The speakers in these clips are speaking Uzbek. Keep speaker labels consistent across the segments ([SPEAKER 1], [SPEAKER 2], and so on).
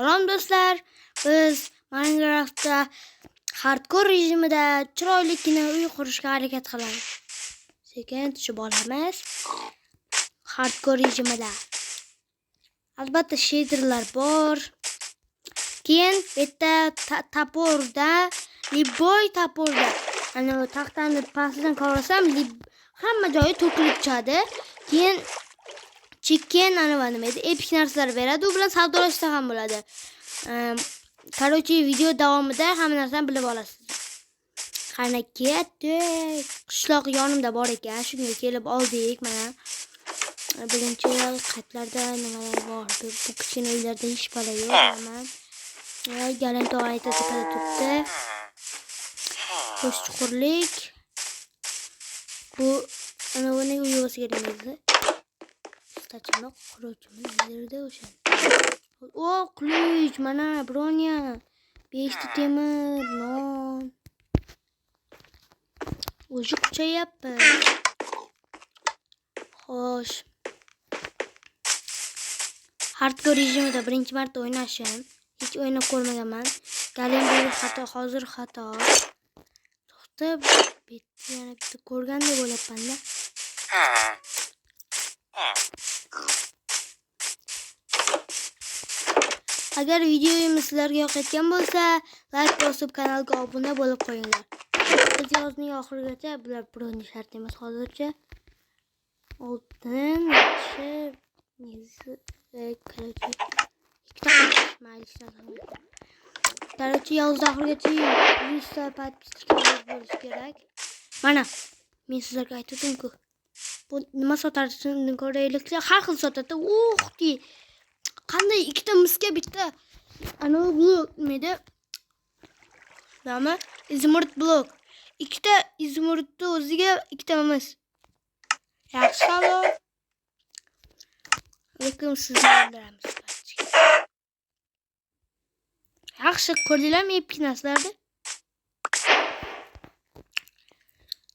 [SPEAKER 1] Salom do'stlar, biz Minecraftda hardcore rejimida chiroyligina uy qurishga harakat qilamiz. Sekin tushib olamiz. Hardcore rejimida. Albatta shaderlar bor. Keyin bitta toporda, liboy toporda, ana taxtani pastidan qavrasam, hamma joyi to'kilib chiqadi. Keyin chicken nima edi, epik narsalar beradi, u bilan savdolashsa ham bo'ladi. Короче, video davomida hamma narsani bilib olasiz. Qani ketdik. Qishloq yonimda bor ekan, shunga kelib oldik mana. Birinchi qatlarda nimalar bor? Bu kichkina uylarda hech balo yo'q mana. Galan tog'a tepada turibdi. Qo'shchuqurlik. Bu ana buni uyga kelamiz. Tachinoq quruvchimiz yerda o'sha. O, ключ, mana bronya. 5 ta temir, non. O'zi kuchayapti. Xo'sh. Hardcore rejimida birinchi marta o'ynashim. Hech o'ynab ko'rmaganman. Galenberi xato, hozir xato. To'xtab, yana bitta ko'rgandek bo'lyapman-da. Agar videomiz sizlarga yoqayotgan bo'lsa, like bosib kanalga obuna bo'lib qo'yinglar. Biz yozning oxirigacha bular birovning shart emas hozircha. Oltin, Короче, yozning oxirigacha 100 ta подписчик bo'lish kerak. Mana, men sizlarga aytdim-ku. Bu nima sotarsizdan ko'raylik. Har xil sotadi. O'xti. Qanday ikkita misga bitta ana blok nima? Nima? Izmurt blok. Ikkita izmurtni o'ziga ikkita mis. Yaxshi salom. Lekin sizni o'ldiramiz. Yaxshi ko'rdinglarmi epik narsalarni?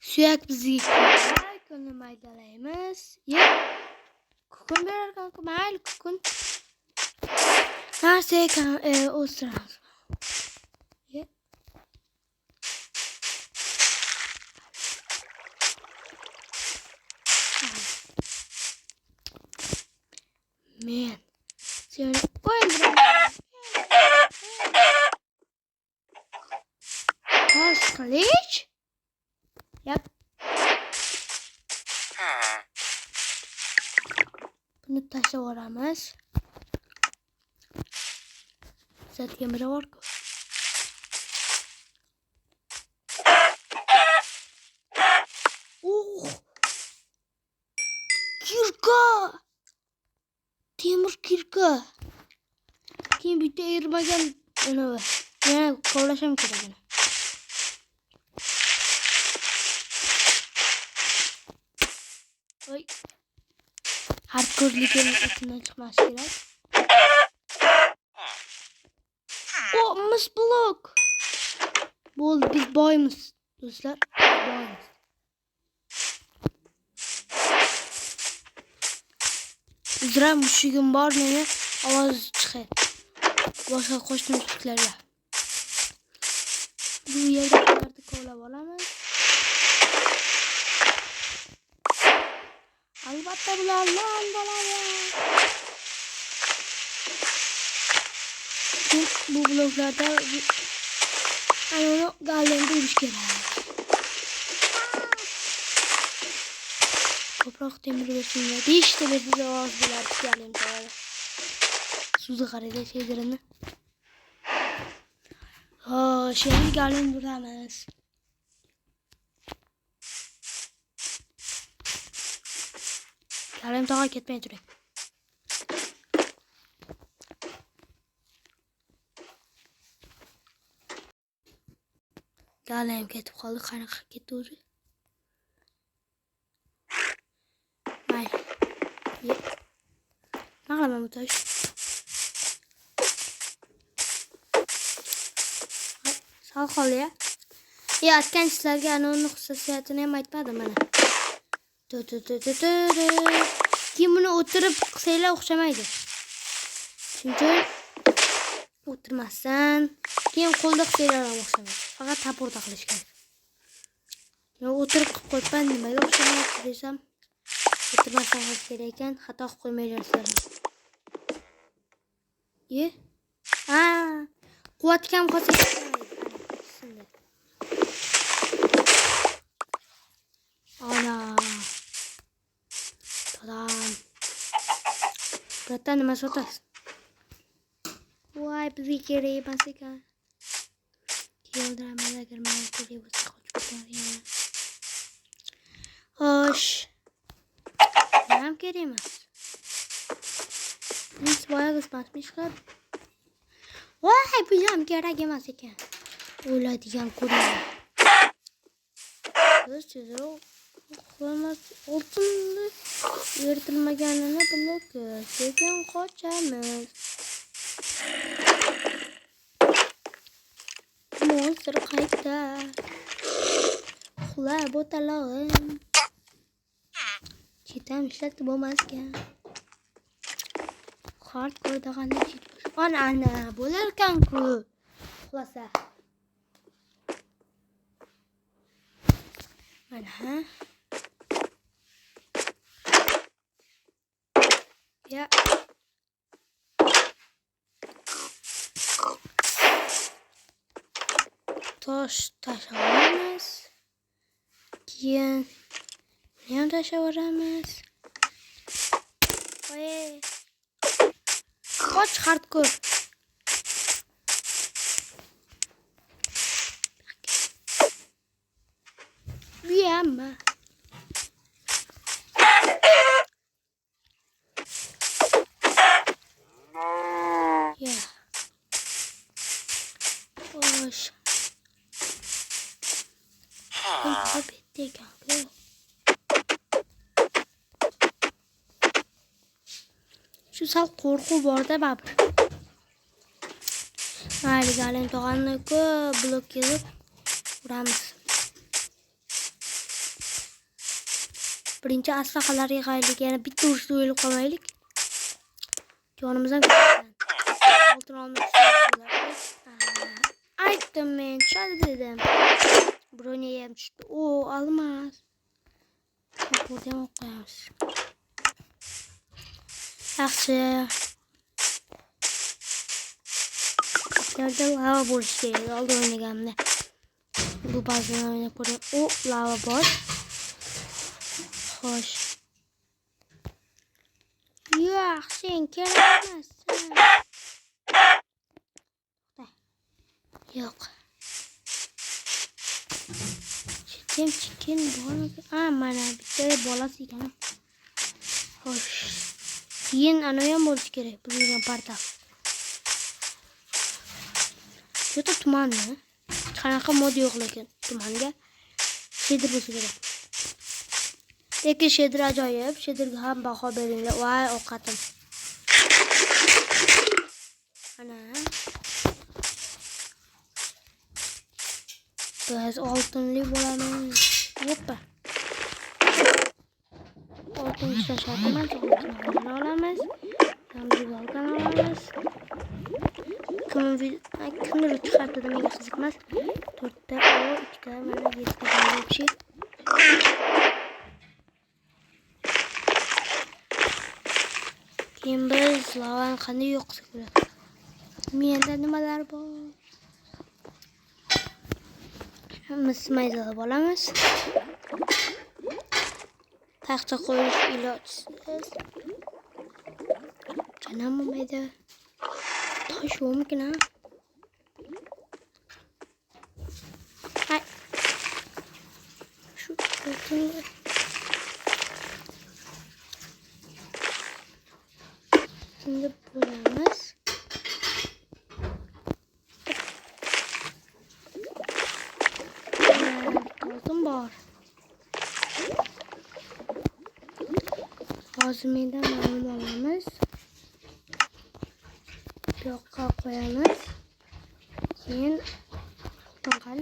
[SPEAKER 1] Suyak bizga kerak, uni maydalaymiz. Kukun berar kanka, mayli kukun. Narsa ekan, o'stiramiz. Men seni o'ldiraman. Qilich? Yap. Buni tashlab yuboramiz. Zatga mira bor-ku. Kirka! Temir kirka. Keyin bitta ermagan nima? Yana kovlashim kerak uni. Voy. Hardcore'likning ichidan chiqmas kerak. O, mis blok. Bo'ldi, biz boymiz, do'stlar. Boymiz. Uzra mushugim bor, meni ovoz chiqadi. Boshqa qo'shni mushuklarga. Bu yerlarni kovlab olamiz. Albatta bular non bo'ladi. Bu bloklarda ana galenni urish kerak. Ko'proq temir bersinlar. 5 ta bersa oz bo'lardi galenni tog'ada. Suzni qaraydi shaderini. Endi galen uramiz. Galen tog'a ketmay turing. Galen ketib qoldi, qanaqa ketdi o'zi? Mayli. Naqlaman bu tosh. Sal qoldi ya. Aytgan sizlarga ana uni xususiyatini ham aytmadim mana. Keyin buni o'tirib qilsanglar o'xshamaydi. Chunki o'tirmasdan. Keyin qo'lda qilsalar o'xshamaydi. Faqat taporda qilish kerak. Yo o'tirib qilib qo'ypan nimaga o'xshamayapti desam, o'tirmasdan qilish kerak ekan, xato qilib qo'ymaylarsizlar. Quvvat kam qolsa ana. Tadam. Berarti nima sotasiz? Voy, bizga kerak emas ekan. Kiyovdiraman agar menga kerak bo'lsa qochib ketaman. Xo'sh. Ham kerak emas. Biz boyaga ismatmishlar. Voy, bu ham kerak emas ekan. O'ladigan ko'raman. Biz tezroq qo'ymas oltinni yeritilmaganini blok sekin qochamiz. Monster qayta. Xula bo'talog'im. Chetam ishlatib bo'lmaskan. Hardcore deganda ana bo'lar ekan-ku. Xulasa. Mana. Ya. Tosh tashlaveramiz. Keyin ham tashlaveramiz. Voy. Qoch hardcore. Buyamma. Ya. Xo'sh. Bu bitta ekan-ku. Shu sal qo'rquv bor-da baribir. Mayli, galin tog'ani-ku blok kelib uramiz. Birinchi aslahalar yig'aylik, yana bitta urushda o'lib qolmaylik. Jonimizdan ketgan. Oltin olmoqchilar. Aytdim men, tushadi dedim. Bronya ham tushdi. O, olmas. Taporda ham qo'yamiz. Yaxshi. Yerda lava bo'lishi kerak. Oldin o'ynaganimda. Bu ba'zan o'ynab ko'ring. O, lava bor. Xo'sh. Yo'q, sen kerak emassan. Yo'q. Chikin bormi? Mana bitta bolasi ekan. Xo'sh. Keyin ana ham bo'lishi kerak. Buzilgan portal. Yo'q, tumanmi? Qanaqa mod yo'q lekin tumanga shader bo'lsa kerak. Lekin shader ajoyib. Shaderga ham baho beringlar. Voy, ovqatim. Ana. Biz oltinli bo'lamiz. Hoppa. Oltin ishlashatimiz. Oltinni olamiz. Zamjibaldan olamiz. Kimdir chiqartadi, menga qiziqmas. 4 ta o, 2 ta mana 7 ta bo'lib şey. Keyin biz lavani qanday yo'q qilsak bo'ladi? Menda nimalar bor? Mis maydalab olamiz. Taxta qo'yish ilojsiz. Canam mayda. Tosh bo'lmikin ha? Hay. Shu o'tinni şimdi bo'lamiz. Oltin bor. Hozir mendan ma'lum olamiz. Bu yoqqa qo'yamiz. Keyin to'g'al.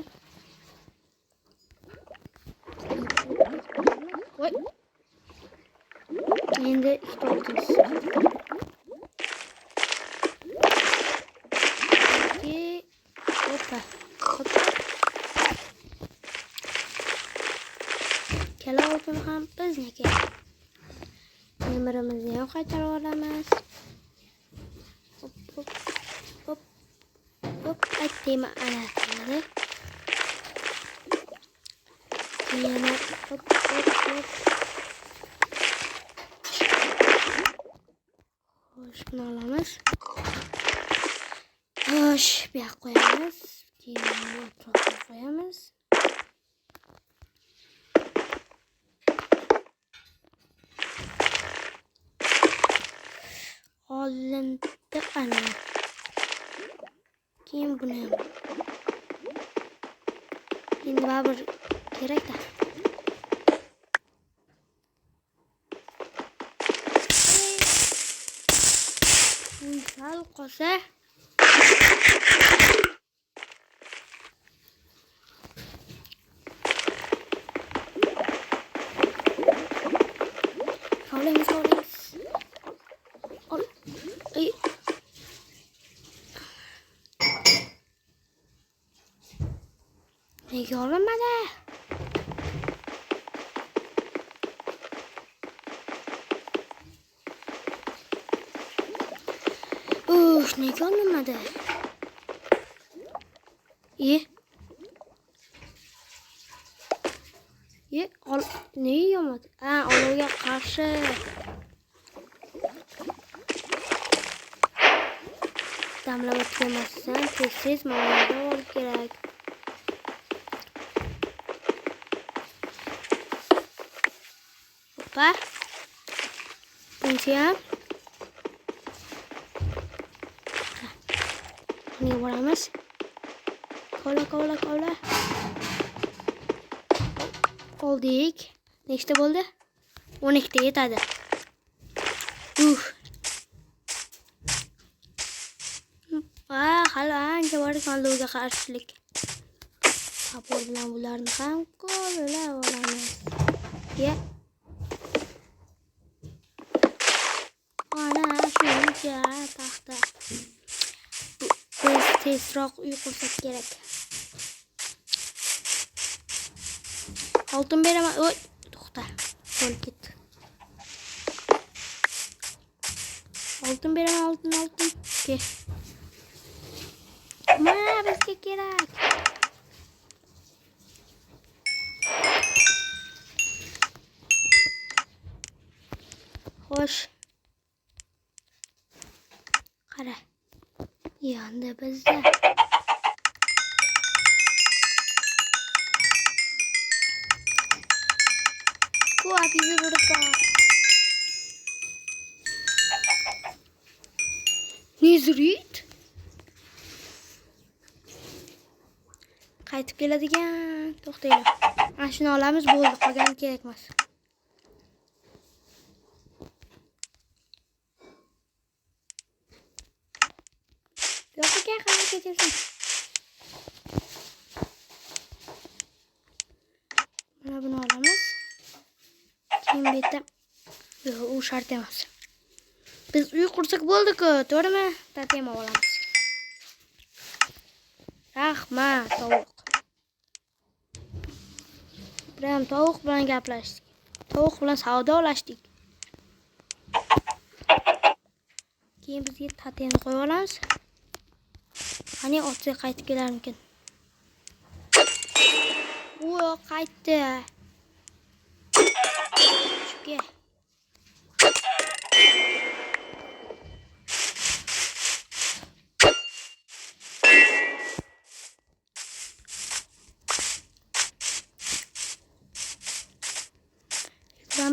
[SPEAKER 1] Voy. Endi ikkita oltin. Ha. Hop. Kala oltin ham bizniki. Temirimizni ham qaytarib olamiz. Hop hop hop hop. Aytdimi ana temiri. Yana hop hop hop. Xo'sh, buni olamiz. Xo'sh, bu yoqqa qo'yamiz. Keyin atrofga qo'yamiz. Olindi ana. Keyin buni ham. Endi baribir kerak-da. Sal qolsa Kavlaymiz. Ol. Ay. Nega olinmadi? Nega olinmadi? Ne yomadi? Olovga qarshi. Damlab o'tmasdan tez ma'noda olib kerak. Hoppa. Bunisi ham. Buni boramiz. Kovla. Oldik. Nechta bo'ldi? 12 ta yetadi. Hali ancha bor ekan olovga qarshilik. Sapor bilan bularni ham kovlab olamiz. Ana shuncha taxta. Biz tezroq uy qursak kerak. Oltin beraman. Oy, to'xta. Qo'l ketdi. Oltin beraman, oltin. Ke. Bizga kerak. Xo'sh. Qara. Endi bizda bizi burada. Nezrit. Qaytib keladigan. To'xtaylar. Mana shuni olamiz, bo'ldi. Qolgani kerak emas. Yo'q, qani ketasan. Mana buni olamiz. Keyin bu yerda u shart emas. Biz uy qursak bo'ldi-ku, to'g'rimi? Tatema olamiz. Rahmat, tovuq. Biram tovuq bilan gaplashdik. Tovuq bilan savdolashdik. Keyin bizga tateni qo'yib olamiz. Qani otga qaytib kelarmikin? U qaytdi. Shunga.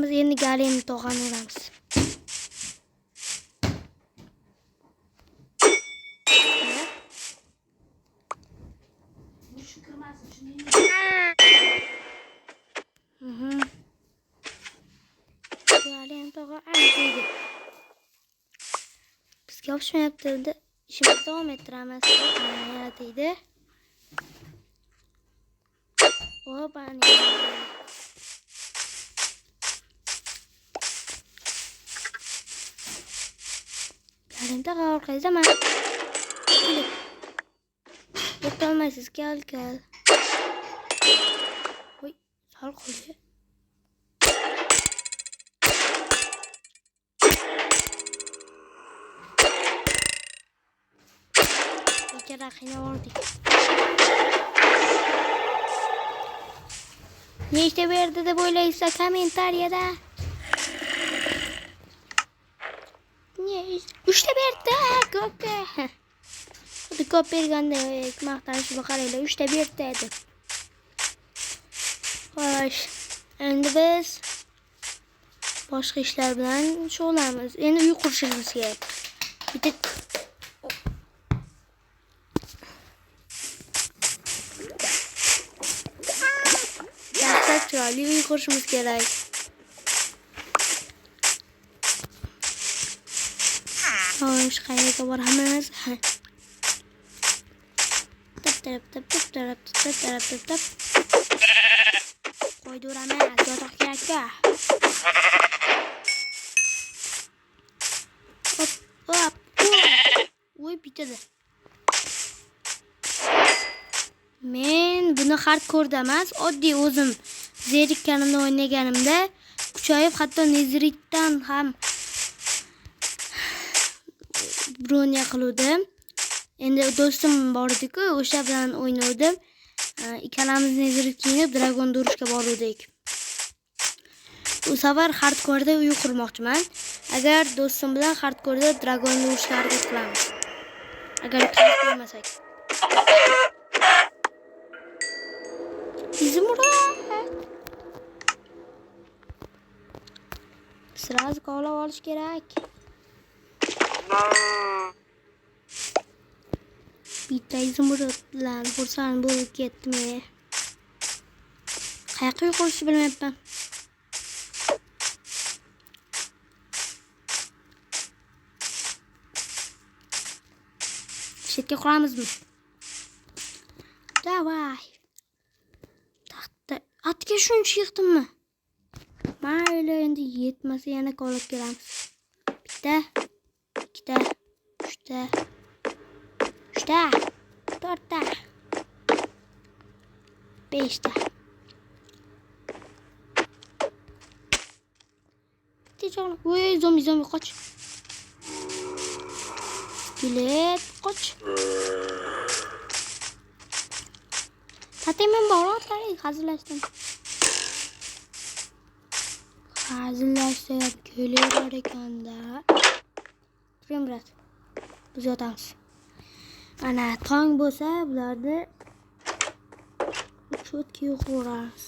[SPEAKER 1] Biz endi galeni tog'ani uramiz. Galen tog'a anchaydi. Bizga yopishmayapti. İşimizni davom ettiramiz. Deydi. Hop, ani. Galen tog'a orqangizdaman. Kelib. Bitta olmaysiz. Kel. Oy, sal qoldi. Bekara qiynavordik. Nechta berdi deb o'ylaysiz kommentariyada? Uchta berdi, ko'pga. Xuddi ko'p bergandek maqtanishga qaranglar, 3 ta berdi edi. Xo'sh, endi biz boshqa ishlar bilan shug'ullanamiz. Endi uy qurishimiz kerak. Bitta chiroyli uy qurishimiz kerak. Xo'sh, qayerga boramiz? Tap. Qo'yduraman, yotoq kerak-ku. Hop. Voy, bitadi. Men buni hardcore emas, oddiy o'zim zerikkanimda o'ynaganimda kuchayib, hatto Netherite'dan ham bronza qiluvdim. Endi do'stim bor edi-ku, o'sha bilan o'ynardim. Ikkalamiz Netherite kiyinib dragon urishga bordik. Bu safar hardcore'da uy qurmoqchiman. Agar do'stim bilan hardcore'da dragon urishga harakat qilamiz. Agar qilib qo'ymasak. Izmurat. Sraz qolib olish kerak. Bitta izmurat bilan xursand bo'lib ketdim. Qayerga qo'yishni bilmayapman. Chetga quramizmi? Davay. Taxta atga shuncha yig'dimmi? Mayli, endi yetmasa yana qolib kelamiz. Bitta, ikkita, uchta, to'rtta, beshta. Tejog'ni. Voy, zombi qoch. Skelet qoch. Tatemim bor, hazillashdim. Hazillashsa kelaverar ekanda. Turing biroz. Biz yotamiz. Mana tong bo'lsa, bularni cho'tga yo'qoramiz.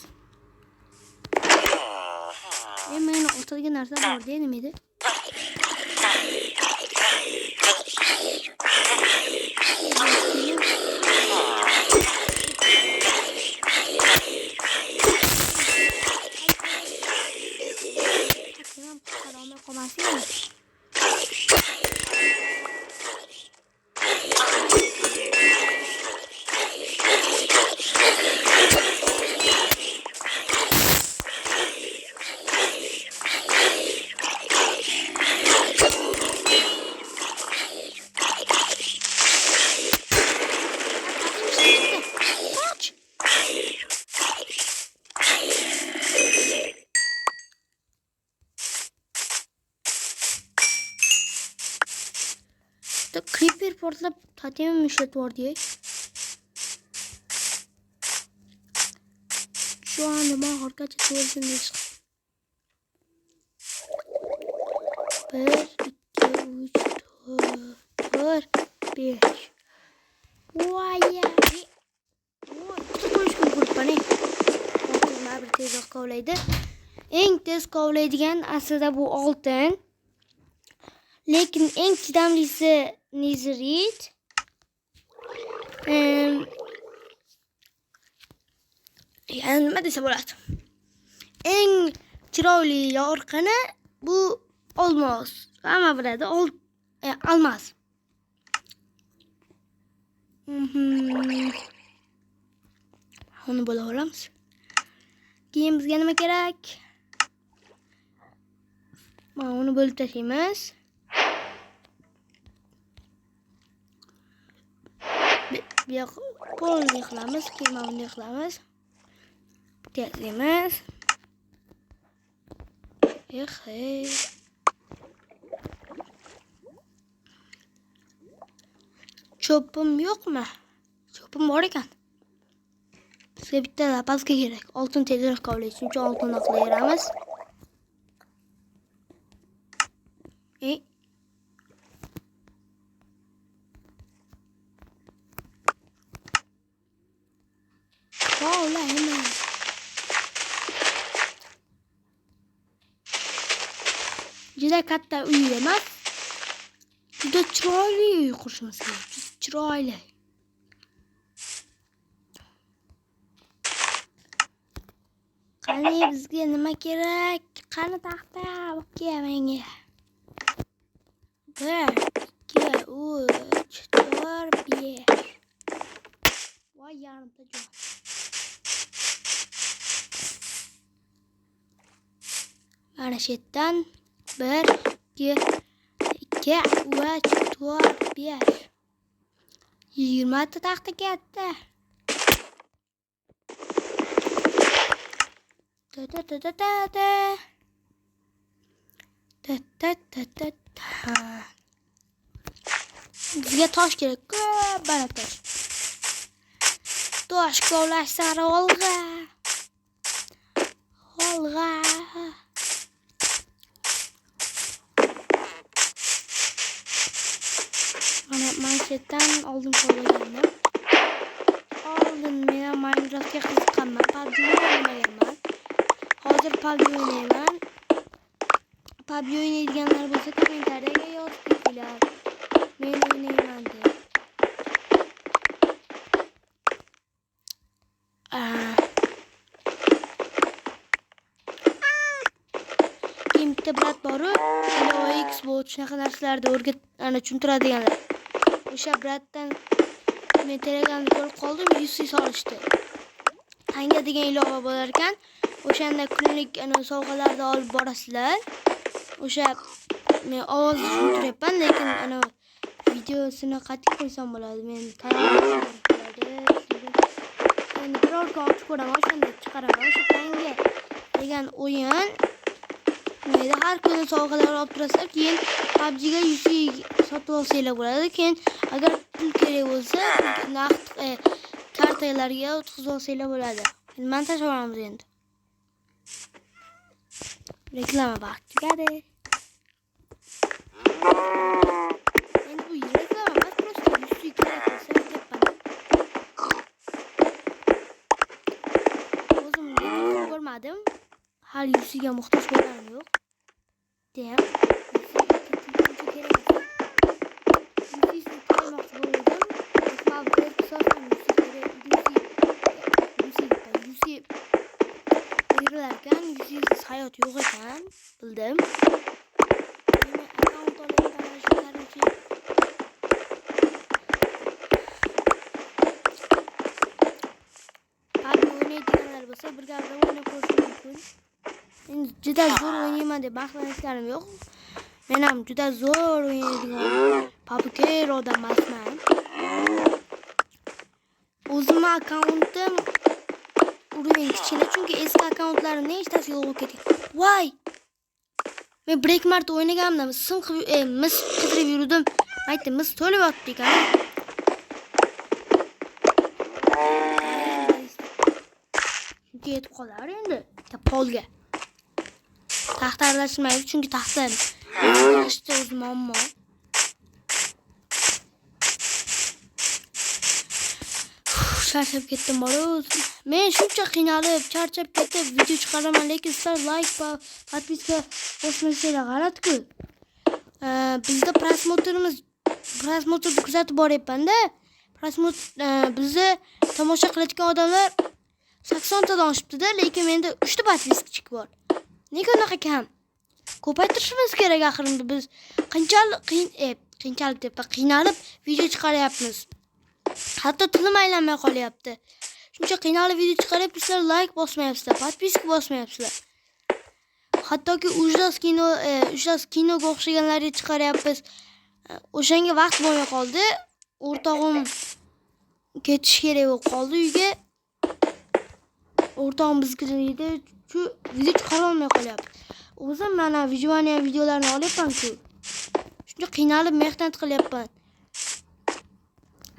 [SPEAKER 1] Men o'tirgan narsa bor-da, nima edi? Creeper portlab tatemim ishlatib yubordi. Şu an nima orqacha to'lsinda chiqdi. 1 2 3 4 5. Voy. Qo'yishga bo'libman. Qo'yma bir tezroq qovlaydi. Eng tez qovlaydigan aslida bu oltin. Lekin eng chidamlisi Netherite. Yani nima desa bo'ladi? Eng chiroyli yorqini bu olmos. Hamma biladi, olmos. Uni bo'la olamiz. Keyin bizga nima kerak? Mana uni bo'lib tashlaymiz. Qo'lni qilamiz, keyin bunday qilamiz. Tezlaymiz. Cho'pim yo'qmi? Cho'pim bor ekan. Bizga bitta zapaska kerak. Oltin tezroq qavlaydi. Shuning uchun oltinni qilaveramiz. Qavlayman. Juda katta uy emas. Juda chiroyli uy qurishimiz kerak. Juda chiroyli. Qani bizga nima kerak? Qani taxta? Okey, menga. 1 2 3 4 5. Voy yarimta joy. Mana shu yerdan 1 2 3 4 5. 20 ta taxta ketdi. Bizga tosh kerak. Ko'p tosh. Tosh kovlash sari olg'a. Olg'a. Mana manshetdan oldin kovlaganman. Oldin men Minecraftga qiziqqanman. PUBG o'ynaganman. Hozir PUBG o'ynayman. PUBG o'ynaydiganlar bo'lsa kommentariyaga yozinglar. Men o'ynayman deb. Kimda brat boru, LOX bu shunaqa narsalarni tushuntiradiganlar. O'sha bratdan men Telegramda ko'rib qoldim, 100 solishdi. Tanga degan ilova bo'lar ekan. O'shanda kunlik sovg'alarni olib borasizlar. O'sha men ovoz tushuntiryapman, lekin videosini qattiq qo'ysam bo'ladi. Men kanalimda endi birorta ochib ko'raman, o'shanda chiqaraman. O'sha tanga degan o'yin. Mayda har kuni sovg'alar olib turasizlar, keyin PUBG ga 100 sotib olsanglar bo'ladi. Keyin agar pul kerak bo'lsa, naqd kartalarga o'tkazib olsanglar bo'ladi. Montaj qilamiz endi. Reklama vaqti tugadi. Endi bu reklama emas, просто yuzsi kerak bo'lsa deyapman. O'zim ko'rmadim. Hali yuzsiga muhtoj bo'lganim yo'q. Deyam. Hayot yo'q ekan, bildim. Meni akkaunt olayotganlar PUBG o'ynaydiganlar bo'lsa, birgalikda o'ynab ko'rish mumkin. Men juda zo'r o'ynayman deb maqtanishlarim yo'q. Men ham juda zo'r o'ynaydigan PUBG odam emasman. O'zimning akkauntim uruning kichkina, chunki eski akkauntlarimning nechtasi yo'q bo'lib ketgan. Voy! Men Break Mart o'ynaganimda mis qidirib yurdim. Aytdim, mis to'lib yotdi ekan. Shunga yetib qolar endi. Polga. Taxta aralashmaydi, chunki taxta aralashishda o'zi muammo. Charchab ketdim bor. Men shuncha qiynalib, charchab ketib video chiqaraman, lekin sizlar like va podpiska bosmasanglar g'alati-ku. Bizda prosmotr kuzatib boryapman-da. Bizni tomosha qilayotgan odamlar 80 tadan oshibdi-da, lekin menda 3 ta podpiska bor. Nega unaqa kam? Ko'paytirishimiz kerak axirida. Biz qanchalik qiynalib video chiqaryapmiz. Hatto tilim aylanmay qolyapti. Shuncha qiynalib video chiqaryapsizlar, like bosmayapsizlar, podpiska bosmayapsizlar. Hattoki Ujdas kinoga o'xshaganlarni chiqaryapmiz. O'shanga vaqt bo'lmay qoldi. O'rtog'im ketish kerak bo'lib qoldi uyga. O'rtog'im biznikida shu video chiqara olmay qolyapti. O'zim mana Vijvaniya videolarini olyapman-ku. Shuncha qiynalib mehnat qilyapman.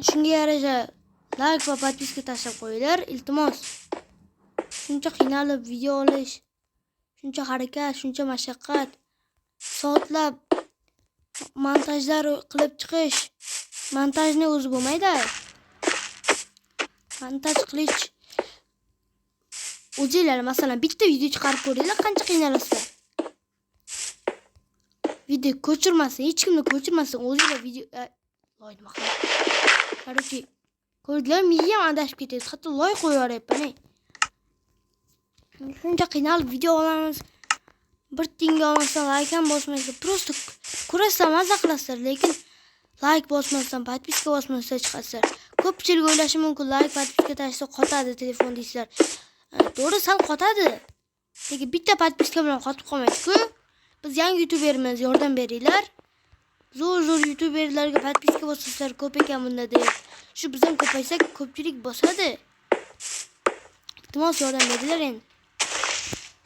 [SPEAKER 1] Shunga yarasha like va podpiska tashlab qo'yinglar, iltimos. Shuncha qiynalib video olish, shuncha harakat, shuncha mashaqqat, soatlab montajlar qilib chiqish. Montajni o'zi bo'lmaydi. Montaj qilish o'zinglar masalan bitta video chiqarib ko'ringlar, qancha qiynalasizlar. Video ko'chirmasin, hech kimni ko'chirmasin, o'zinglar video loy nima qiladi. Qaraki, ko'rdinglar, miyam adashib ketadi. Hatto loy qo'yib yuboryapman. Shuncha qiynalib video olamiz. Bir tiyinga olmasdan like ham bosmaysizlar. Prosta ko'rasizlar, mazza qilasizlar, lekin like bosmasdan, podpiska bosmasdan chiqasizlar. Ko'pchilik o'ylashi mumkin, like, podpiska tashlasa qotadi telefon deysizlar. To'g'ri, sal qotadi. Lekin bitta podpiska bilan qotib qolmaydi-ku. Biz yangi youtubermiz, yordam beringlar. Zo'r youtuberlarga podpiska bosasizlar, ko'p ekan bunda deb. Shu biz ham ko'paysak, ko'pchilik bosadi. Iltimos yordam beringlar endi.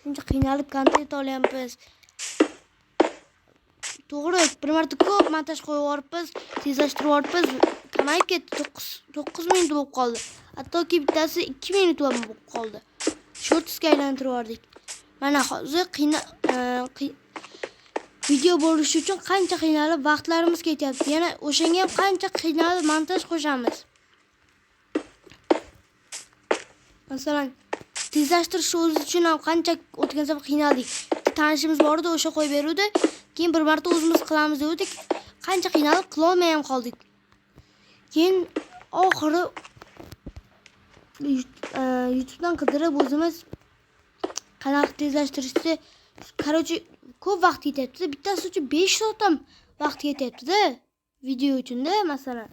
[SPEAKER 1] Shuncha qiynalib kontent olyapmiz. To'g'ri, bir marta ko'p montaj qo'yib yuboribmiz, tezlashtirib yuboribmiz, kamayib ketdi. 9 minut bo'lib qoldi. Hattoki bittasi 2 minut bo'lib qoldi. Shortsga aylantirib yubordik. Mana hozir video bo'lishi uchun qancha qiynalib vaqtlarimiz ketyapti. Yana o'shanga ham qancha qiynalib montaj qo'shamiz. Masalan, tezlashtirish o'zi uchun ham qancha o'tgan safar qiynaldik. Bitta tanishimiz bor edi, o'sha qo'yib beruvdi. Keyin bir marta o'zimiz qilamiz dedik. Qancha qiynalib qila olmay ham qoldik. Keyin oxiri YouTubedan qidirib o'zimiz qanaqa tezlashtirishni, qarochi ko'p vaqt ketyapti. Bittasi uchun 5 soat ham vaqt ketyapti-da, video uchun-da masalan.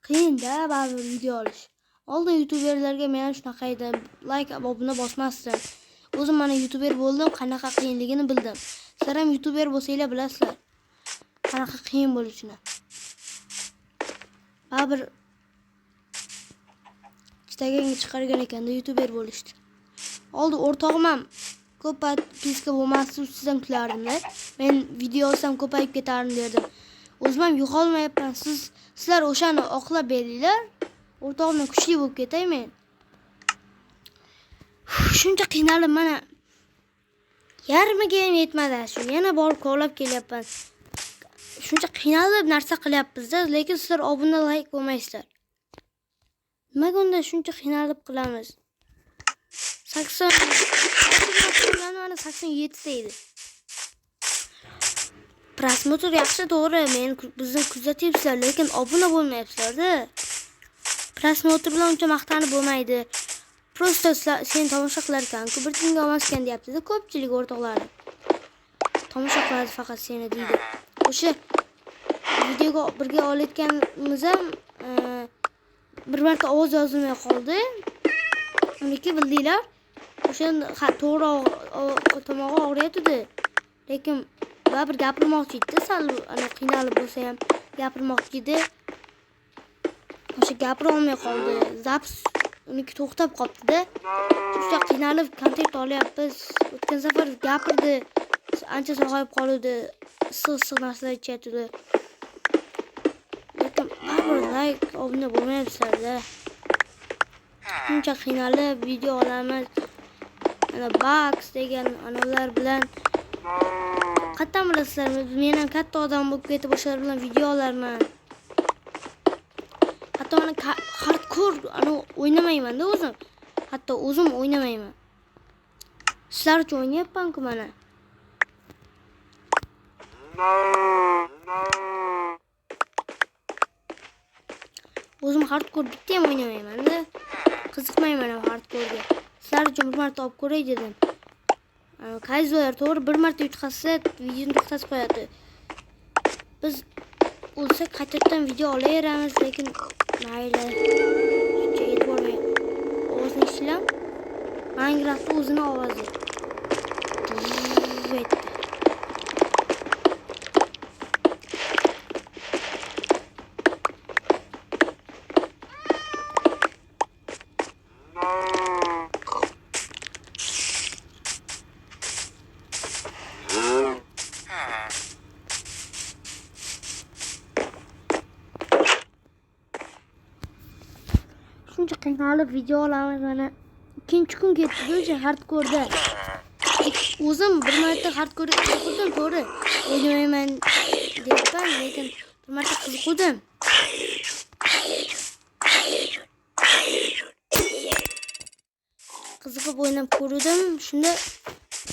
[SPEAKER 1] Qiyin-da baribir video olish. Oldin youtuberlarga men shunaqa edi, like, obuna bosmasdim. O'zim mana youtuber bo'ldim, qanaqa qiyinligini bildim. Sizlar ham youtuber bo'lsanglar bilasizlar, qanaqa qiyin bo'lishini. Baribir Instagramga chiqargan ekanda youtuber bo'lishdi. Oldi o'rtog'im ham ko'p podpiska bo'lmasdi, sizdan kulardim-da. Men video olsam ko'payib ketardim derdim. O'zim ham yo'qolmayapman. Sizlar o'shani oqlab beringlar. O'rtog'imdan kuchli bo'lib ketay men. Shuncha qiynalib mana yarmiga ham yetmadi shu. Yana borib kovlab kelyapman. Shuncha qiynalib narsa qilyapmiz-da, lekin sizlar obuna, like bo'lmaysizlar. Nimaga unda shuncha qiynalib qilamiz? 87 deydi. Prosmotr yaxshi, to'g'ri, men bizni kuzatyapsizlar, lekin obuna bo'lmayapsizlar-da. Prosmotr bilan uncha maqtanib bo'lmaydi. Prosta sen tomosha qilar ekan-ku, bir tinga olmaskan deyapti-da ko'pchilik o'rtoqlarim. Tomosha qiladi faqat seni deydi. O'sha videoga birga olayotganimiz ham bir marta ovoz yozilmay qoldi. Uniki bildinglar. O'sha to'g'ri tomog'i og'riyapti-da. Lekin baribir gapirmoqchi edi, sal ana qiynalib bo'lsa ham gapirmoqchi edi. O'sha gapira olmay qoldi. Zaps uniki to'xtab qoldi-da. Shuncha qiynalib kontent olyapmiz. O'tgan safar gapirdi, ancha sog'ayib qoldi, issiq narsalar ichayotdi. Lekin baribir like, obuna bo'lmayapsizlar-da. Shuncha qiynalib video olamiz. Ana Box degan analar bilan qattan bilasizlar, men ham katta odam bo'lib ketib o'shalar bilan video olarman. Hatto mana hardcore o'ynamayman-da o'zim. Hatto o'zim o'ynamayman. Sizlar uchun o'ynayapman-ku mana. O'zim hardcore bitta ham o'ynamayman-da. Qiziqmayman ham hardcore'ga. Sizlar uchun bir marta olib ko'ray dedim. Kayzolar to'g'ri bir marta yutqazsa videoni to'xtatib qo'yadi. Biz o'lsak qaytadan video olaveramiz, lekin mayli. Shuncha e'tibor bering. Ovozni eshitlam. Minecraft o'zini ovozi. shuncha qiynalib video olamiz mana. Ikkinchi kun ketdi o'sha hardkorda. O'zim bir marta hardkorga qiziqdim, to'g'ri. O'ynamayman debman, lekin bir marta qiziqdim. Qiziqib o'ynab ko'rdim. Shunda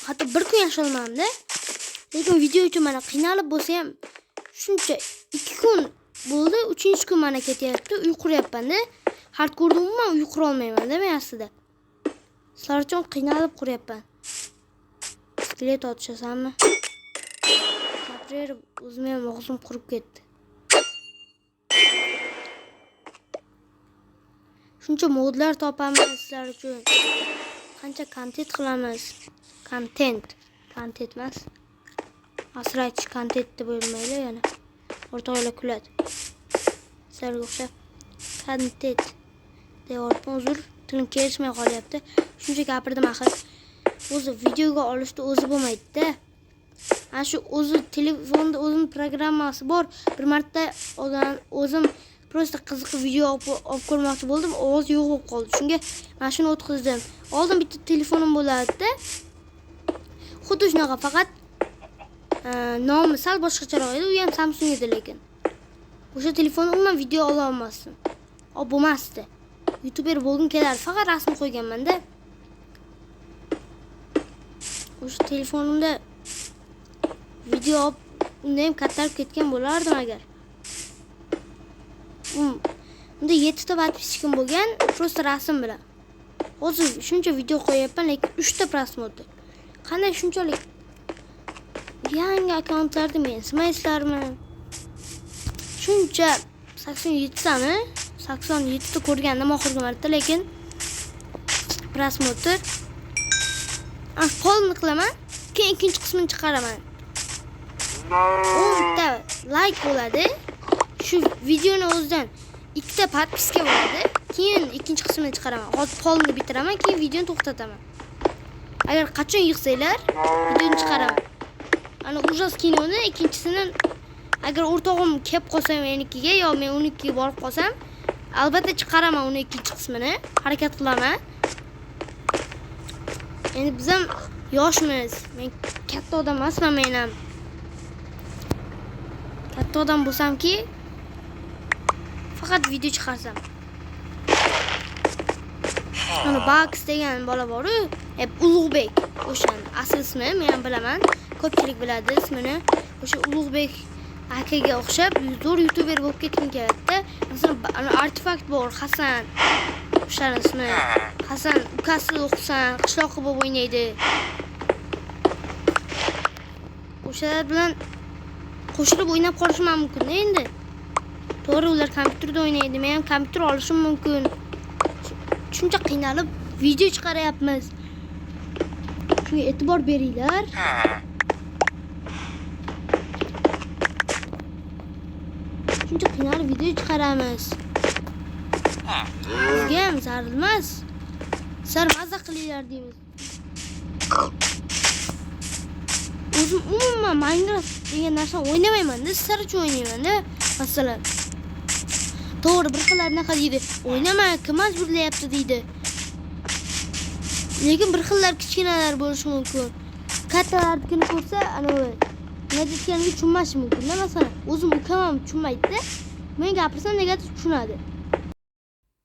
[SPEAKER 1] hatto bir kun yasholmadim-da. Lekin video uchun mana qiynalib bo'lsa ham shuncha 2 kun bo'ldi, 3-kun mana ketyapti. Uy quryapman-da. Hardkorda umuman uy qura olmayman-da men aslida. Sizlar uchun qiynalib quryapman. Skelet otishasanmi? Gapirib o'zim ham og'zim qurib ketdi. Shuncha modlar topamiz sizlar uchun. Qancha kontent qilamiz. Kontent emas. Asraychi kontent deb bo'lmaydi yana. O'rtoqlar kuladi. Sizlarga o'xshab kontent deyapman. Uzr, tilim kelishmay qolyapti. Shuncha gapirdim axir. O'zi videoga olishda o'zi bo'lmaydi-da. Ana shu o'zi telefonda o'zim programmasi bor. Bir marta o'zim prosta qiziqib video olib ko'rmoqchi bo'ldim. Ovoz yo'q bo'lib qoldi. Shunga mana shuni o'tkazdim. Oldin bitta telefonim bo'lardi-da. Xuddi shunaqa, faqat nomi sal boshqacharoq edi. U ham Samsung edi lekin. O'sha telefonni umuman video ola olmasdim. Bo'lmasdi. YouTuber bo'lgim kelardi. Faqat rasm qo'yganman-da. O'sha telefonimda video unda ham kattarib ketgan bo'lardim agar. Unda 7 ta podpiskim bo'lgan, prosta rasm bilan. Hozir shuncha video qo'yapman, lekin 3 ta prosmotr. Qanday shunchalik yangi akkauntlarni men smayslarmi? Shuncha 87 tani, 87 ta ko'rgandim oxirgi marta, lekin prosmotr qo'lni qilaman, keyin ikkinchi qismini chiqaraman. 10 ta like bo'ladi. Shu videoni o'zidan 2 ta podpiska bo'ladi. Keyin ikkinchi qismini chiqaraman. Hozir polni bitiraman, keyin videoni to'xtataman. Agar qachon yig'sanglar, videoni chiqaraman. Ana ujos kinoni ikkinchisini agar o'rtog'im kelib qolsa menikiga yo men unikiga borib qolsam, albatta chiqaraman uni ikkinchi qismini. Harakat qilaman. Endi biz ham yoshmiz. Men katta odam emasman men ham. Katta odam bo'lsam-ki, faqat video chiqarsam. Ana Bax degan bola bor-ku, Ulug'bek. O'shani asl ismi men ham bilaman. Ko'pchilik biladi ismini. O'sha Ulug'bek akaga o'xshab zo'r YouTuber bo'lib ketgan kerakda. Masalan, ana artefakt bor, Hasan. O'shaning ismi Hasan, ukasi o'qisan, qishloqqa bo'lib o'ynaydi. O'shalar bilan qo'shilib o'ynab qolishim mumkin endi. To'g'ri, ular kompyuterda o'ynaydi, men ham kompyuter olishim mumkin. Shuncha qiynalib video chiqaryapmiz. Shunga e'tibor beringlar. Shuncha qiynalib video chiqaramiz. Bizga ham zarur emas. Sizlar mazza qilinglar deymiz. O'zim umuman Minecraft degan narsani o'ynamayman-da, sizlar uchun o'ynayman-da. Masalan, to'g'ri, bir xillar naqa deydi, o'ynama, kim majburlayapti deydi. Lekin bir xillar kichkinalar bo'lishi mumkin. Kattalarnikini ko'rsa, ana nima deyotganini tushunmashi mumkin-da. Masalan, o'zim ukam ham tushunmaydi-da. Men gapirsam negadir tushunadi.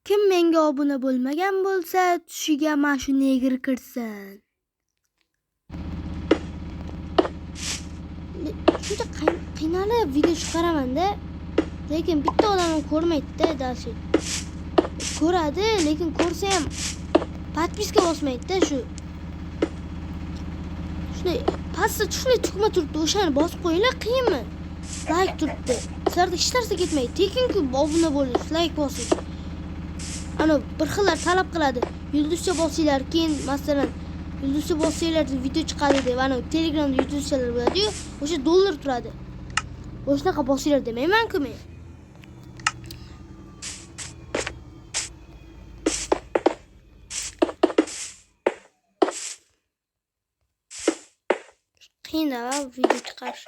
[SPEAKER 1] Kim menga obuna bo'lmagan bo'lsa, tushiga mana shu negr kirsin. Shuncha qiynalib video chiqaraman-da. Lekin bitta odam ko'rmaydi-da, dashi. Ko'radi, lekin ko'rsa ham podpiska bosmaydi-da shu. Shunday pastda shunday tugma turibdi, o'shani bosib qo'yinglar, qiyinmi? Like turibdi. Sizlarda hech narsa ketmaydi. Tekin-ku obuna bo'lish, like bosish. Ana bir xillar talab qiladi. Yulduzcha bosinglar, keyin masalan yulduzcha bossanglar video chiqadi deb, ana Telegramda yulduzchalar bo'ladi-yu, o'sha dollar turadi. O'shanaqa bosinglar demayman-ku men. Qiyin-da video chiqarish.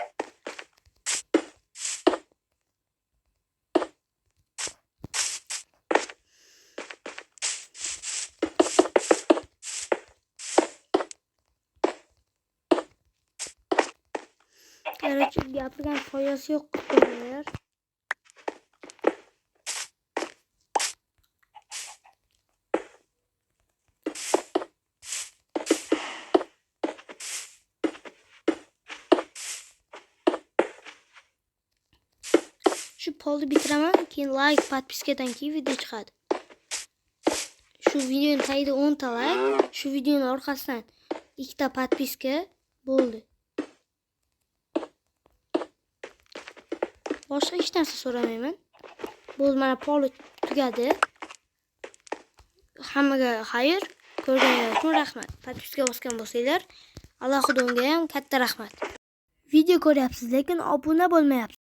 [SPEAKER 1] Короче, gapirgan foydasi yo'q ko'rinadi. Shu polni bitiraman, keyin like, podpiskadan keyin video chiqadi. Shu videoning tagida 10 ta like, shu videoning orqasidan 2 ta podpiska bo'ldi. Boshqa hech narsa so'ramayman. Bo'ldi, mana pol tugadi. Hammaga xayr, ko'rganingiz uchun rahmat. Podpiska bosgan bo'lsanglar, alohida unga ham katta rahmat. Video ko'ryapsiz, lekin obuna bo'lmayapsiz.